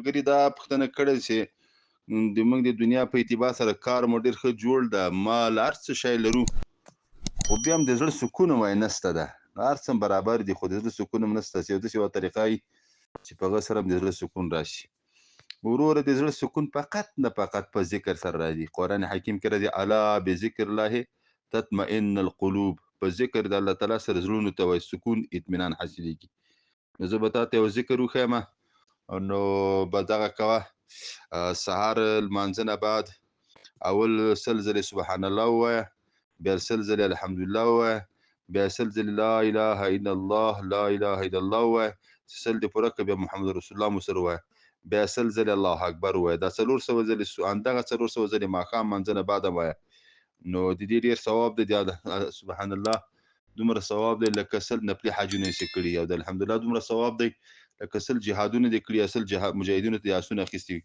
ملګري دا پوښتنه کړې چې موږ د دنیا په اعتبار سره کار مو ډېر ښه جوړ ده، مال هر څه شی لرو، خو بیا هم د زړه سکون وایي نشته ده. هر څه برابر دي خو د زړه سکون هم نشته، چې یو داسې یوه طریقه وي چې په هغه سره هم د زړه سکون راشي. وروره د زړه سکون فقط نه فقط په ذکر سره راځي. قرآن حکیم کې راځي الا بذکر الله تطمئن القلوب، په ذکر د الله تعالی سره زړونو ته وایي سکون اطمینان حاصلېږي. نو زه به تا ته یو ذکر وښیم، نو به دغه کوه. سهار لمانځه نه بعد اول 100 ځلې سبحان الله ووایه، بیا 100 ځلې الحمدلله ووایه، بیا 100 ځلې لا اله الا الله لا اله الا الله ووایه. چې 100 دې پوره کړه بیا محمد رسول الله مو سره ووایه، بیا 100 ځلې الله اکبر ووایه. دا 400 ځلې همدغه 400 ځلې ماښام لمانځه نه بعد هم وایه. نو د دې ډېر ثواب دی. سبحان الله دومره ثواب دی لکه 100 نفلي حجونه یې کړي، او د الحمدلله دومره ثواب دی لکه 100 جهادونه دې کړي، 100 مجاهدینو ته آسونه اخیستي وي.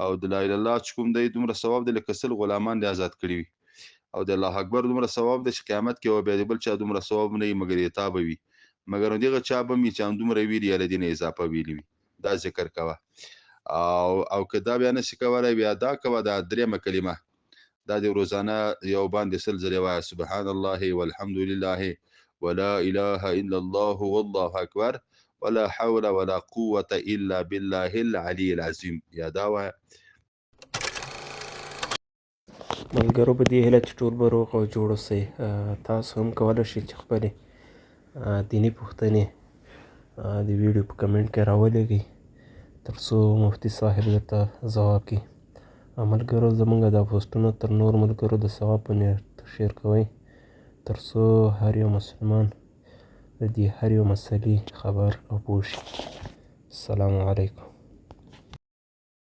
او د لا اله الا الله چې کوم دی دومره ثواب دی لکه 100 غلامان دې آزاد کړي وي. او د الله اکبر دومره ثواب دی چې قیامت کې به بیا د بل چا دومره ثواب نه وي مګر یې تا به وي، مګر دغه چا به وي چې همدومره ویلي یا له دې نه اضافه ویلي وي. دا ذکر کوه. او که دا بیا نشي کولی بیا دا کوه، دا درېیمه کلمه دا د روزانه یو باندې 100 ځلې وایه سبحان الله والحمد لله ولا اله الا الله والله اکبر ولا حول ولا قوة الا بالله العلي العظیم. یا دا وایه. ملګرو په دې هیله چې ټول به روغ او جوړ اوسئ. تاسو هم کولی شئ چې خپلې دیني پوښتنې د ویډیو په کمنټ کې راولېږئ تر څو مفتي صاحب درته ځواب کړي. ملګرو زموږ دا پوسټونه تر نور ملګرو د ثواب په نیت شیر کوئ تر څو هر یو مسلمان د دې هر یو مسلې خبر او پوه شي. السلام علیکم.